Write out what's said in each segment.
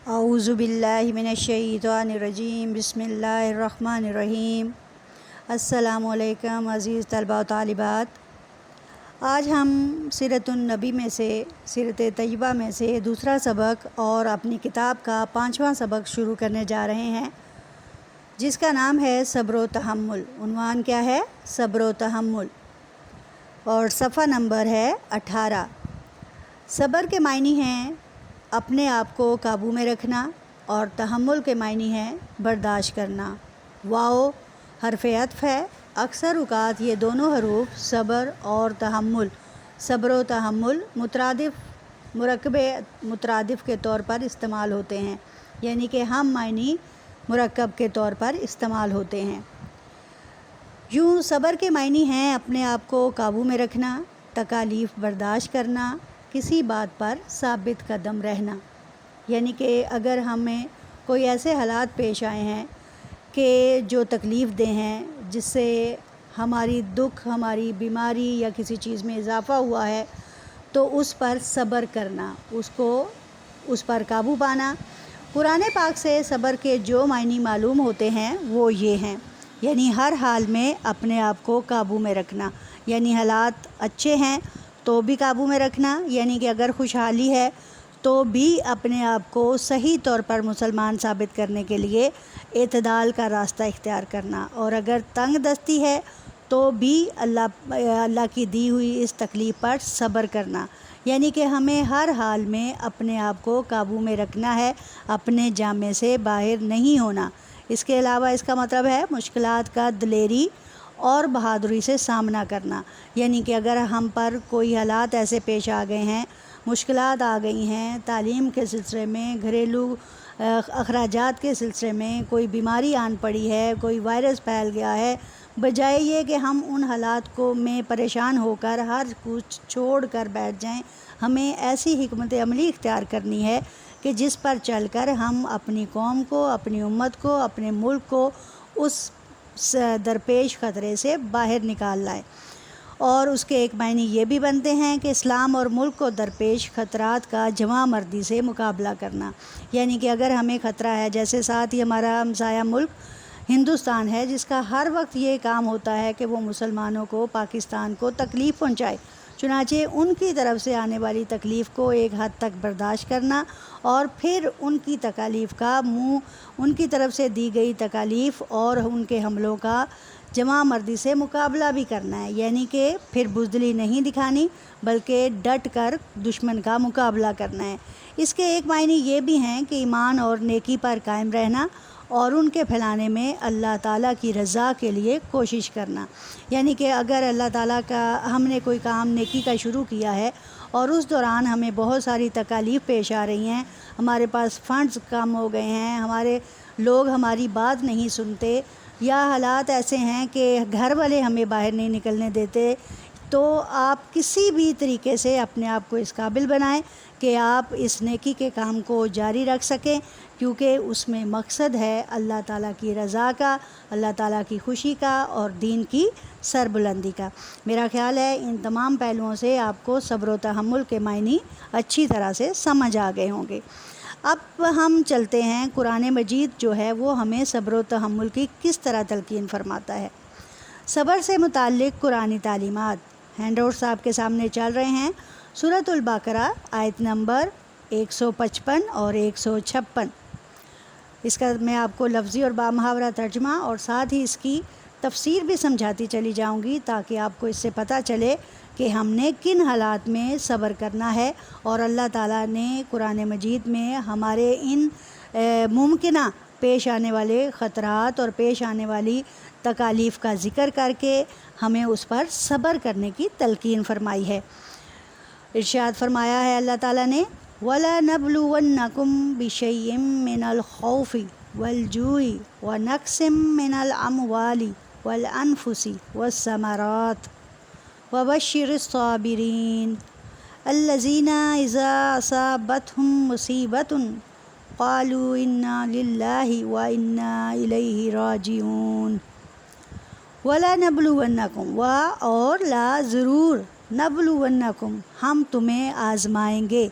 اعوذ باللہ من الشیطان الرجیم، بسم اللہ الرحمن الرحیم۔ السلام علیکم عزیز طلباء و طالبات۔ آج ہم سیرت النبی میں سے، سیرت طیبہ میں سے دوسرا سبق اور اپنی کتاب کا 5واں سبق شروع کرنے جا رہے ہیں، جس کا نام ہے صبر و تحمل۔ عنوان کیا ہے؟ صبر و تحمل، اور صفحہ نمبر ہے 18۔ صبر کے معنی ہیں اپنے آپ کو قابو میں رکھنا، اور تحمل کے معنی ہیں برداشت کرنا۔ واو حرف عطف ہے۔ اکثر اوقات یہ دونوں حروف صبر اور تحمل، صبر و تحمل مترادف، مرکب مترادف کے طور پر استعمال ہوتے ہیں، یعنی کہ ہم معنی مرکب کے طور پر استعمال ہوتے ہیں۔ یوں صبر کے معنی ہیں اپنے آپ کو قابو میں رکھنا، تکالیف برداشت کرنا، کسی بات پر ثابت قدم رہنا۔ یعنی کہ اگر ہمیں کوئی ایسے حالات پیش آئے ہیں کہ جو تکلیف دہ ہیں، جس سے ہماری دکھ، ہماری بیماری یا کسی چیز میں اضافہ ہوا ہے، تو اس پر صبر کرنا، اس پر قابو پانا۔ قرآن پاک سے صبر کے جو معنی معلوم ہوتے ہیں وہ یہ ہیں، یعنی ہر حال میں اپنے آپ کو قابو میں رکھنا، یعنی حالات اچھے ہیں تو بھی قابو میں رکھنا، یعنی کہ اگر خوشحالی ہے تو بھی اپنے آپ کو صحیح طور پر مسلمان ثابت کرنے کے لیے اعتدال کا راستہ اختیار کرنا، اور اگر تنگ دستی ہے تو بھی اللہ کی دی ہوئی اس تکلیف پر صبر کرنا، یعنی کہ ہمیں ہر حال میں اپنے آپ کو قابو میں رکھنا ہے، اپنے جامے سے باہر نہیں ہونا۔ اس کے علاوہ اس کا مطلب ہے مشکلات کا دلیری اور بہادری سے سامنا کرنا، یعنی کہ اگر ہم پر کوئی حالات ایسے پیش آ گئے ہیں، مشکلات آ گئی ہیں، تعلیم کے سلسلے میں، گھریلو اخراجات کے سلسلے میں، کوئی بیماری آن پڑی ہے، کوئی وائرس پھیل گیا ہے، بجائے یہ کہ ہم ان حالات میں پریشان ہو کر ہر کچھ چھوڑ کر بیٹھ جائیں، ہمیں ایسی حکمت عملی اختیار کرنی ہے کہ جس پر چل کر ہم اپنی قوم کو، اپنی امت کو، اپنے ملک کو اس درپیش خطرے سے باہر نکال لائے۔ اور اس کے ایک معنی یہ بھی بنتے ہیں کہ اسلام اور ملک کو درپیش خطرات کا جواں مردی سے مقابلہ کرنا، یعنی کہ اگر ہمیں خطرہ ہے، جیسے ساتھ ہی ہمارا ہمسایہ ملک ہندوستان ہے، جس کا ہر وقت یہ کام ہوتا ہے کہ وہ مسلمانوں کو، پاکستان کو تکلیف پہنچائے، چنانچہ ان کی طرف سے آنے والی تکلیف کو ایک حد تک برداشت کرنا، اور پھر ان کی تکالیف کا ان کی طرف سے دی گئی تکالیف اور ان کے حملوں کا جمع مردی سے مقابلہ بھی کرنا ہے، یعنی کہ پھر بزدلی نہیں دکھانی بلکہ ڈٹ کر دشمن کا مقابلہ کرنا ہے۔ اس کے ایک معنی یہ بھی ہیں کہ ایمان اور نیکی پر قائم رہنا، اور ان کے پھیلانے میں اللہ تعالیٰ کی رضا کے لیے کوشش کرنا، یعنی کہ اگر اللہ تعالیٰ کا ہم نے کوئی کام نیکی کا شروع کیا ہے اور اس دوران ہمیں بہت ساری تکالیف پیش آ رہی ہیں، ہمارے پاس فنڈز کم ہو گئے ہیں، ہمارے لوگ ہماری بات نہیں سنتے، یا حالات ایسے ہیں کہ گھر والے ہمیں باہر نہیں نکلنے دیتے، تو آپ کسی بھی طریقے سے اپنے آپ کو اس قابل بنائیں کہ آپ اس نیکی کے کام کو جاری رکھ سکیں، کیونکہ اس میں مقصد ہے اللہ تعالیٰ کی رضا کا، اللہ تعالیٰ کی خوشی کا اور دین کی سربلندی کا۔ میرا خیال ہے ان تمام پہلوؤں سے آپ کو صبر و تحمل کے معنی اچھی طرح سے سمجھ آ گئے ہوں گے۔ اب ہم چلتے ہیں، قرآن مجید جو ہے وہ ہمیں صبر و تحمل کی کس طرح تلقین فرماتا ہے۔ صبر سے متعلق قرآنی تعلیمات ہینڈ آؤٹس آپ کے سامنے چل رہے ہیں۔ سورۃ البقرہ آیت نمبر 155 اور 156۔ اس کا میں آپ کو لفظی اور بامحاورہ ترجمہ اور ساتھ ہی اس کی تفسیر بھی سمجھاتی چلی جاؤں گی، تاکہ آپ کو اس سے پتہ چلے کہ ہم نے کن حالات میں صبر کرنا ہے، اور اللہ تعالیٰ نے قرآن مجید میں ہمارے ان ممکنہ پیش آنے والے خطرات اور پیش آنے والی تکالیف کا ذکر کر کے ہمیں اس پر صبر کرنے کی تلقین فرمائی ہے۔ ارشاد فرمایا ہے اللہ تعالیٰ نے، وَلَنَبْلُوَنَّكُمْ بِشَيْءٍ مِّنَ الْخَوْفِ وَالْجُوعِ وَنَقْصٍ مِّنَ الْأَمْوَالِ وَالْأَنفُسِ وَالثَّمَرَاتِ وَبَشِّرِ الصَّابِرِينَ الَّذِينَ إِذَا أَصَابَتْهُم مُّصِيبَةٌ قَالُوا إِنَّا لِلَّهِ وَإِنَّا إِلَيْهِ رَاجِعُونَ۔ وَلَنَبْلُوَنَّكُمْ اور لا ضرور، نبلونکم ہم تمہیں آزمائیں گے،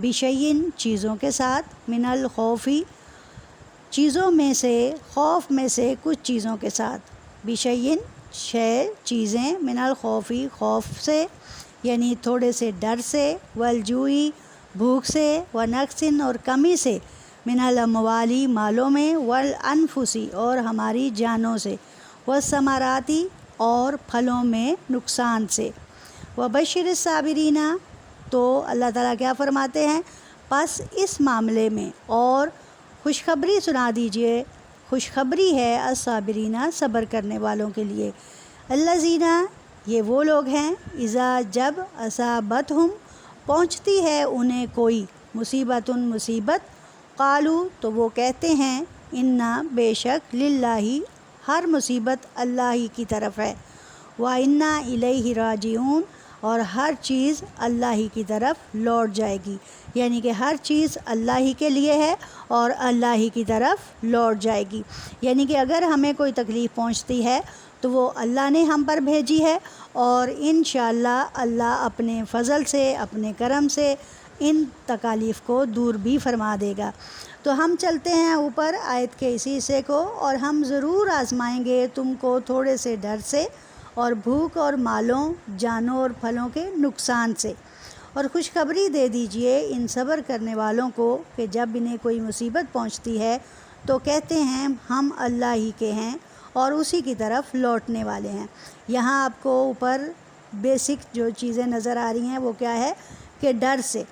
بشیئن چیزوں کے ساتھ، من الخوفی چیزوں میں سے، خوف میں سے کچھ چیزوں کے ساتھ، بشیئن چیزیں، من الخوفی خوف سے یعنی تھوڑے سے ڈر سے، والجوعی بھوک سے، ونقص اور کمی سے، من الاموالی مالوں میں، والانفسی اور ہماری جانوں سے، والثمراتی اور پھلوں میں نقصان سے، وبشر الصابرین تو اللہ تعالیٰ کیا فرماتے ہیں، پس اس معاملے میں اور خوشخبری سنا دیجئے، خوشخبری ہے الصابرین صبر کرنے والوں کے لیے، الذین یہ وہ لوگ ہیں، اذا جب اصابتہم پہنچتی ہے انہیں کوئی مصیبت مصیبت، قالو تو وہ کہتے ہیں، انا بے شک للہ ہر مصیبت اللہ ہی کی طرف ہے، وانا الیہ راجعون اور ہر چیز اللہ ہی کی طرف لوٹ جائے گی، یعنی کہ ہر چیز اللہ ہی کے لیے ہے اور اللہ ہی کی طرف لوٹ جائے گی، یعنی کہ اگر ہمیں کوئی تکلیف پہنچتی ہے تو وہ اللہ نے ہم پر بھیجی ہے، اور انشاءاللہ اللہ اپنے فضل سے، اپنے کرم سے ان تکالیف کو دور بھی فرما دے گا۔ تو ہم چلتے ہیں اوپر آیت کے اسی حصے کو، اور ہم ضرور آزمائیں گے تم کو تھوڑے سے ڈر سے اور بھوک اور مالوں، جانوں اور پھلوں کے نقصان سے، اور خوشخبری دے دیجئے ان صبر کرنے والوں کو کہ جب انہیں کوئی مصیبت پہنچتی ہے تو کہتے ہیں ہم اللہ ہی کے ہیں اور اسی کی طرف لوٹنے والے ہیں۔ یہاں آپ کو اوپر بیسک جو چیزیں نظر آ رہی ہیں وہ کیا ہے کہ ڈر سے،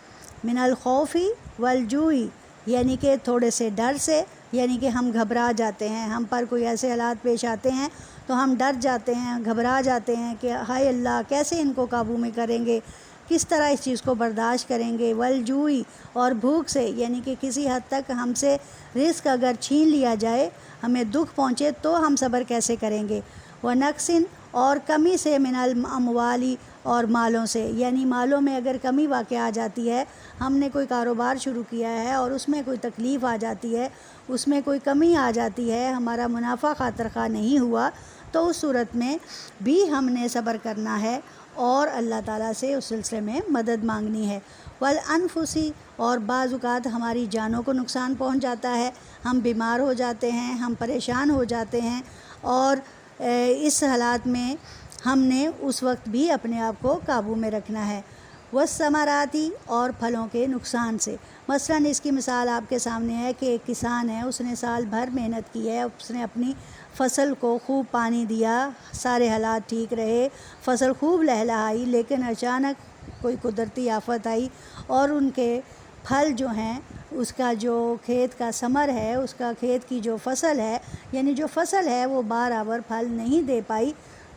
من الخوفی والجوعی یعنی کہ تھوڑے سے ڈر سے، یعنی کہ ہم گھبرا جاتے ہیں، ہم پر کوئی ایسے حالات پیش آتے ہیں تو ہم ڈر جاتے ہیں، گھبرا جاتے ہیں کہ ہائے اللہ کیسے ان کو قابو میں کریں گے، کس طرح اس چیز کو برداشت کریں گے، والجوعی اور بھوک سے، یعنی کہ کسی حد تک ہم سے رزق اگر چھین لیا جائے، ہمیں دکھ پہنچے تو ہم صبر کیسے کریں گے، ونقص اور کمی سے، من الاموالی اور مالوں سے، یعنی مالوں میں اگر کمی واقع آ جاتی ہے، ہم نے کوئی کاروبار شروع کیا ہے اور اس میں کوئی تکلیف آ جاتی ہے، اس میں کوئی کمی آ جاتی ہے، ہمارا منافع خاطر خواہ نہیں ہوا، تو اس صورت میں بھی ہم نے صبر کرنا ہے اور اللہ تعالیٰ سے اس سلسلے میں مدد مانگنی ہے، والانفسی اور بعض اوقات ہماری جانوں کو نقصان پہنچ جاتا ہے، ہم بیمار ہو جاتے ہیں، ہم پریشان ہو جاتے ہیں، اور اس حالات میں ہم نے اس وقت بھی اپنے آپ کو قابو میں رکھنا ہے، والثمراتی اور پھلوں کے نقصان سے، مثلاً اس کی مثال آپ کے سامنے ہے کہ ایک کسان ہے، اس نے سال بھر محنت کی ہے، اس نے اپنی فصل کو خوب پانی دیا، سارے حالات ٹھیک رہے، فصل خوب لہلہائی، لیکن اچانک کوئی قدرتی آفت آئی اور ان کے پھل جو ہیں، اس کا جو کھیت کا ثمر ہے، اس کا کھیت کی جو فصل ہے، یعنی جو فصل ہے وہ برابر پھل نہیں دے پائی،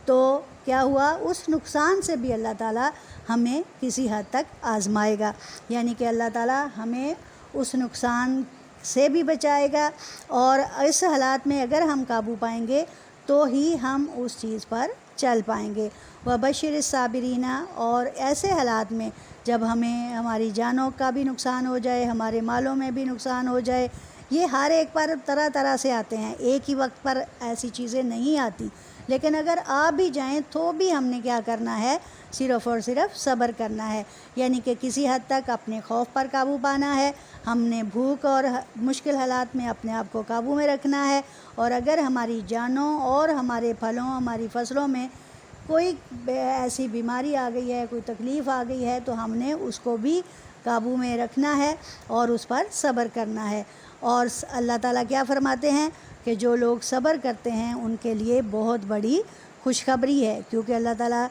تو کیا ہوا، اس نقصان سے بھی اللہ تعالیٰ ہمیں کسی حد تک آزمائے گا، یعنی کہ اللہ تعالیٰ ہمیں اس نقصان سے بھی بچائے گا، اور اس حالات میں اگر ہم قابو پائیں گے تو ہی ہم اس چیز پر چل پائیں گے، وبشر الصابرین اور ایسے حالات میں جب ہمیں ہماری جانوں کا بھی نقصان ہو جائے، ہمارے مالوں میں بھی نقصان ہو جائے، یہ ہر ایک پر طرح طرح سے آتے ہیں، ایک ہی وقت پر ایسی چیزیں نہیں آتی، لیکن اگر آ بھی جائیں تو بھی ہم نے کیا کرنا ہے، صرف اور صرف صبر کرنا ہے، یعنی کہ کسی حد تک اپنے خوف پر قابو پانا ہے، ہم نے بھوک اور مشکل حالات میں اپنے آپ کو قابو میں رکھنا ہے، اور اگر ہماری جانوں اور ہمارے پھلوں، ہماری فصلوں میں کوئی ایسی بیماری آ گئی ہے، کوئی تکلیف آ گئی ہے، تو ہم نے اس کو بھی قابو میں رکھنا ہے اور اس پر صبر کرنا ہے، اور اللہ تعالیٰ کیا فرماتے ہیں کہ جو لوگ صبر کرتے ہیں ان کے لیے بہت بڑی خوشخبری ہے، کیونکہ اللہ تعالیٰ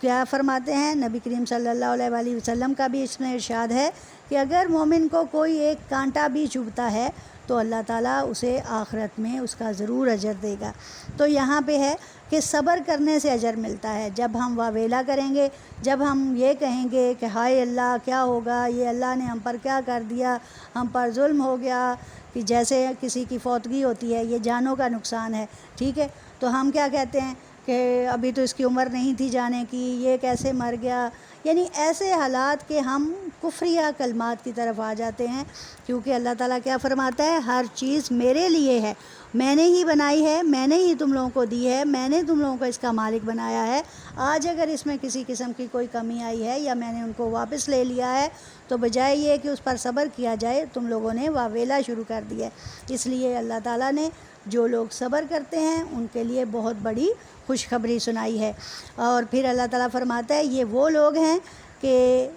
کیا فرماتے ہیں، نبی کریم صلی اللہ علیہ وآلہ وسلم کا بھی اس میں ارشاد ہے کہ اگر مومن کو کوئی ایک کانٹا بھی چبھتا ہے تو اللہ تعالیٰ اسے آخرت میں اس کا ضرور اجر دے گا۔ تو یہاں پہ ہے کہ صبر کرنے سے اجر ملتا ہے، جب ہم واویلا کریں گے، جب ہم یہ کہیں گے کہ ہائے اللہ کیا ہوگا، یہ اللہ نے ہم پر کیا کر دیا، ہم پر ظلم ہو گیا، کہ جیسے کسی کی فوتگی ہوتی ہے، یہ جانوں کا نقصان ہے، ٹھیک ہے، تو ہم کیا کہتے ہیں کہ ابھی تو اس کی عمر نہیں تھی جانے کی، یہ کیسے مر گیا، یعنی ایسے حالات کہ ہم کفریہ کلمات کی طرف آ جاتے ہیں، کیونکہ اللہ تعالیٰ کیا فرماتا ہے، ہر چیز میرے لیے ہے، میں نے ہی بنائی ہے، میں نے ہی تم لوگوں کو دی ہے، میں نے تم لوگوں کو اس کا مالک بنایا ہے۔ آج اگر اس میں کسی قسم کی کوئی کمی آئی ہے یا میں نے ان کو واپس لے لیا ہے تو بجائے یہ کہ اس پر صبر کیا جائے، تم لوگوں نے واویلا شروع کر دیا ہے۔ اس لیے اللہ تعالیٰ نے جو لوگ صبر کرتے ہیں ان کے لیے بہت بڑی خوشخبری سنائی ہے۔ اور پھر اللہ تعالیٰ فرماتا ہے یہ وہ لوگ ہیں کہ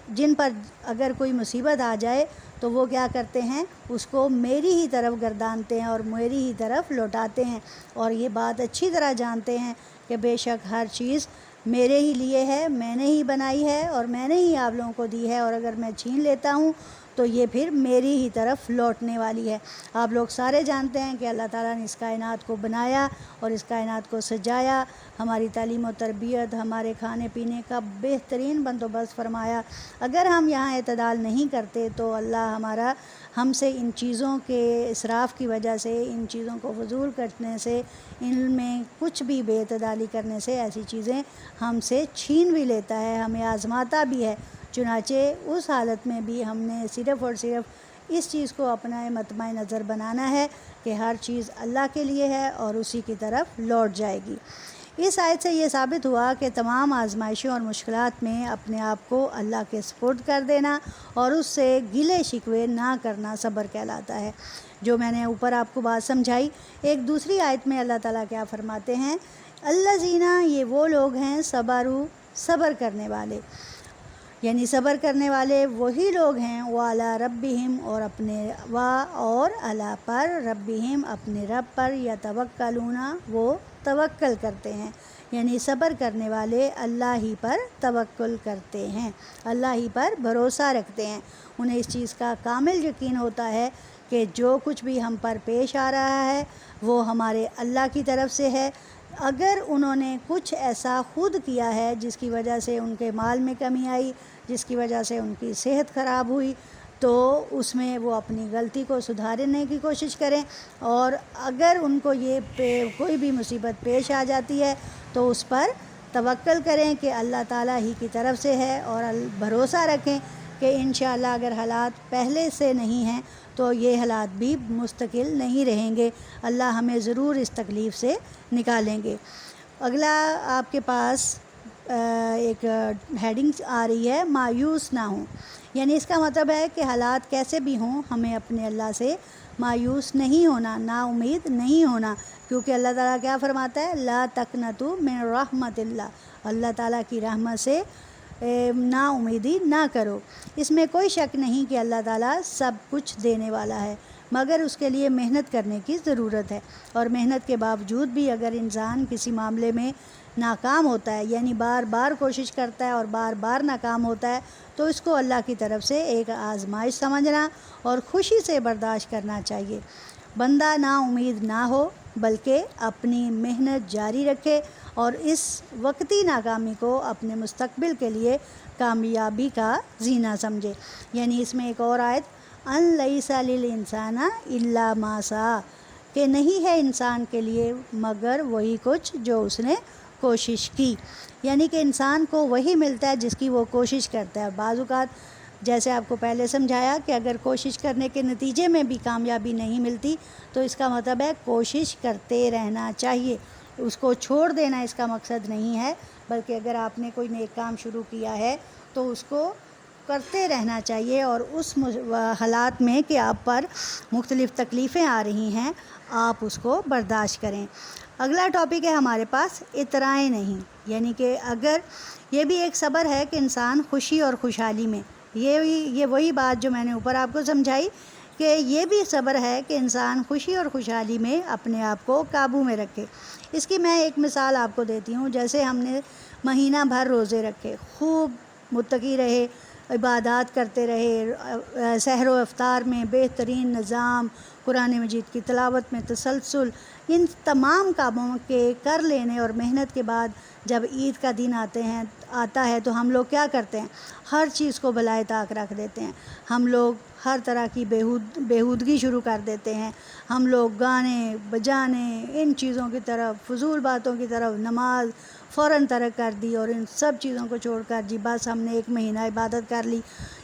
جن پر اگر کوئی مصیبت آ جائے تو وہ کیا کرتے ہیں، اس کو میری ہی طرف گردانتے ہیں اور میری ہی طرف لوٹاتے ہیں، اور یہ بات اچھی طرح جانتے ہیں کہ بے شک ہر چیز میرے ہی لیے ہے، میں نے ہی بنائی ہے اور میں نے ہی آپ لوگوں کو دی ہے، اور اگر میں چھین لیتا ہوں تو یہ پھر میری ہی طرف لوٹنے والی ہے۔ آپ لوگ سارے جانتے ہیں کہ اللہ تعالیٰ نے اس کائنات کو بنایا اور اس کائنات کو سجایا، ہماری تعلیم و تربیت، ہمارے کھانے پینے کا بہترین بندوبست فرمایا۔ اگر ہم یہاں اعتدال نہیں کرتے تو اللہ ہم سے ان چیزوں کے اسراف کی وجہ سے، ان چیزوں کو فضول کرنے سے، ان میں کچھ بھی بے اعتدالی کرنے سے ایسی چیزیں ہم سے چھین بھی لیتا ہے، ہمیں آزماتا بھی ہے۔ چنانچہ اس حالت میں بھی ہم نے صرف اور صرف اس چیز کو اپنا مطمع نظر بنانا ہے کہ ہر چیز اللہ کے لیے ہے اور اسی کی طرف لوٹ جائے گی۔ اس آیت سے یہ ثابت ہوا کہ تمام آزمائشوں اور مشکلات میں اپنے آپ کو اللہ کے سپرد کر دینا اور اس سے گلے شکوے نہ کرنا صبر کہلاتا ہے۔ جو میں نے اوپر آپ کو بات سمجھائی، ایک دوسری آیت میں اللہ تعالیٰ کیا فرماتے ہیں، الذین، یہ وہ لوگ ہیں، صبر کرنے والے، یعنی صبر کرنے والے وہی لوگ ہیں، وعلی ربہم، اور اللہ پر، ربہم، اپنے رب پر، یتوکلون، وہ توکل کرتے ہیں، یعنی صبر کرنے والے اللہ ہی پر توکل کرتے ہیں، اللہ ہی پر بھروسہ رکھتے ہیں۔ انہیں اس چیز کا کامل یقین ہوتا ہے کہ جو کچھ بھی ہم پر پیش آ رہا ہے وہ ہمارے اللہ کی طرف سے ہے۔ اگر انہوں نے کچھ ایسا خود کیا ہے جس کی وجہ سے ان کے مال میں کمی آئی، جس کی وجہ سے ان کی صحت خراب ہوئی، تو اس میں وہ اپنی غلطی کو سدھارنے کی کوشش کریں، اور اگر ان کو یہ کوئی بھی مصیبت پیش آ جاتی ہے تو اس پر توکل کریں کہ اللہ تعالیٰ ہی کی طرف سے ہے، اور بھروسہ رکھیں کہ انشاءاللہ اگر حالات پہلے سے نہیں ہیں تو یہ حالات بھی مستقل نہیں رہیں گے، اللہ ہمیں ضرور اس تکلیف سے نکالیں گے۔ اگلا آپ کے پاس ایک ہیڈنگ آ رہی ہے، مایوس نہ ہوں، یعنی اس کا مطلب ہے کہ حالات کیسے بھی ہوں ہمیں اپنے اللہ سے مایوس نہیں ہونا، نا امید نہیں ہونا، کیونکہ اللہ تعالیٰ کیا فرماتا ہے، لا تقنطوا من رحمت اللہ، اللہ تعالیٰ کی رحمت سے نا امیدی نہ کرو۔ اس میں کوئی شک نہیں کہ اللہ تعالیٰ سب کچھ دینے والا ہے، مگر اس کے لیے محنت کرنے کی ضرورت ہے، اور محنت کے باوجود بھی اگر انسان کسی معاملے میں ناکام ہوتا ہے، یعنی بار بار کوشش کرتا ہے اور بار بار ناکام ہوتا ہے، تو اس کو اللہ کی طرف سے ایک آزمائش سمجھنا اور خوشی سے برداشت کرنا چاہیے۔ بندہ نا امید نہ ہو بلکہ اپنی محنت جاری رکھے اور اس وقتی ناکامی کو اپنے مستقبل کے لیے کامیابی کا زینہ سمجھے۔ یعنی اس میں ایک اور آیت، ان لیس للانسان الا ما سعی، کہ نہیں ہے انسان کے لیے مگر وہی کچھ جو اس نے کوشش کی، یعنی کہ انسان کو وہی ملتا ہے جس کی وہ کوشش کرتا ہے۔ بعض اوقات جیسے آپ کو پہلے سمجھایا کہ اگر کوشش کرنے کے نتیجے میں بھی کامیابی نہیں ملتی تو اس کا مطلب ہے کوشش کرتے رہنا چاہیے، اس کو چھوڑ دینا اس کا مقصد نہیں ہے، بلکہ اگر آپ نے کوئی نیک کام شروع کیا ہے تو اس کو کرتے رہنا چاہیے، اور اس حالات میں کہ آپ پر مختلف تکلیفیں آ رہی ہیں آپ اس کو برداشت کریں۔ اگلا ٹاپک ہے ہمارے پاس، اترائیں نہیں، یعنی کہ اگر یہ بھی ایک صبر ہے کہ انسان خوشی اور خوشحالی میں، یہ وہی بات جو میں نے اوپر آپ کو سمجھائی کہ یہ بھی صبر ہے کہ انسان خوشی اور خوشحالی میں اپنے آپ کو قابو میں رکھے۔ اس کی میں ایک مثال آپ کو دیتی ہوں، جیسے ہم نے مہینہ بھر روزے رکھے، خوب متقی رہے، عبادات کرتے رہے، سحر و افطار میں بہترین نظام، قرآن مجید کی تلاوت میں تسلسل، ان تمام کاموں کے کر لینے اور محنت کے بعد جب عید کا دن آتا ہے تو ہم لوگ کیا کرتے ہیں، ہر چیز کو بلائے طاق رکھ دیتے ہیں، ہم لوگ ہر طرح کی بیہودگی شروع کر دیتے ہیں، ہم لوگ گانے بجانے ان چیزوں کی طرف، فضول باتوں کی طرف، نماز فوراً ترک کر دی اور ان سب چیزوں کو چھوڑ کر جی بس ہم نے 1 مہینہ عبادت کر لی.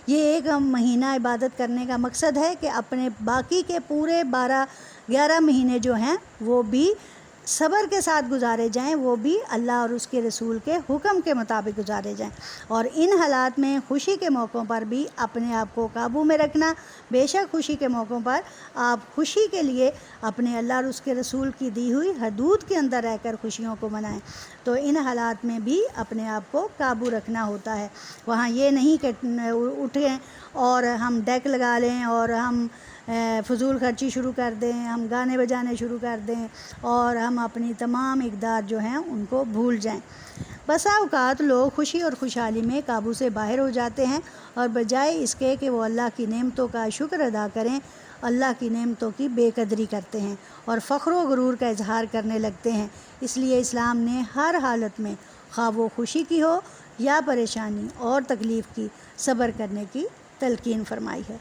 یہ 1 مہینہ عبادت کرنے کا مقصد ہے کہ اپنے باقی کے پورے 11 مہینے جو ہیں وہ بھی صبر کے ساتھ گزارے جائیں، وہ بھی اللہ اور اس کے رسول کے حکم کے مطابق گزارے جائیں. اور ان حالات میں خوشی کے موقعوں پر بھی اپنے آپ کو قابو میں رکھنا. بے شک خوشی کے موقعوں پر آپ خوشی کے لیے اپنے اللہ اور اس کے رسول کی دی ہوئی حدود کے اندر رہ کر خوشیوں کو منائیں. تو ان حالات میں بھی اپنے آپ کو قابو رکھنا ہوتا ہے. وہاں یہ نہیں کہ اٹھیں اور ہم ڈیک لگا لیں اور ہم فضول خرچی شروع کر دیں، ہم گانے بجانے شروع کر دیں اور ہم اپنی تمام اقدار جو ہیں ان کو بھول جائیں. بسا اوقات لوگ خوشی اور خوشحالی میں قابو سے باہر ہو جاتے ہیں اور بجائے اس کے کہ وہ اللہ کی نعمتوں کا شکر ادا کریں، اللہ کی نعمتوں کی بے قدری کرتے ہیں اور فخر و غرور کا اظہار کرنے لگتے ہیں. اس لیے اسلام نے ہر حالت میں خواہ وہ خوشی کی ہو یا پریشانی اور تکلیف کی، صبر کرنے کی تلقین فرمائی ہے.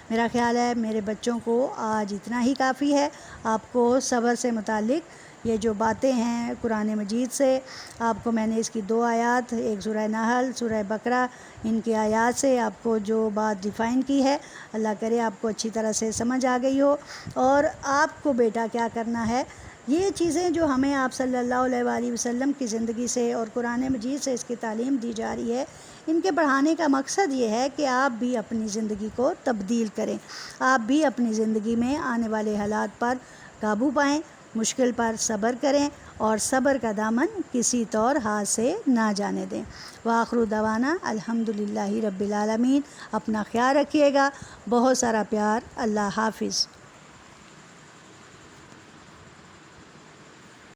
میرا خیال ہے میرے بچوں کو آج اتنا ہی کافی ہے. آپ کو صبر سے متعلق یہ جو باتیں ہیں قرآن مجید سے، آپ کو میں نے اس کی 2 آیات، ایک سورہ نحل، سورہ بقرہ، ان کی آیات سے آپ کو جو بات ڈیفائن کی ہے، اللہ کرے آپ کو اچھی طرح سے سمجھ آ گئی ہو. اور آپ کو بیٹا کیا کرنا ہے، یہ چیزیں جو ہمیں آپ صلی اللہ علیہ وآلہ وسلم کی زندگی سے اور قرآن مجید سے اس کی تعلیم دی جا رہی ہے، ان کے پڑھانے کا مقصد یہ ہے کہ آپ بھی اپنی زندگی کو تبدیل کریں، آپ بھی اپنی زندگی میں آنے والے حالات پر قابو پائیں، مشکل پر صبر کریں اور صبر کا دامن کسی طور ہاتھ سے نہ جانے دیں. وآخر دعوانا الحمدللہ رب العالمین. اپنا خیال رکھیے گا. بہت سارا پیار. اللہ حافظ.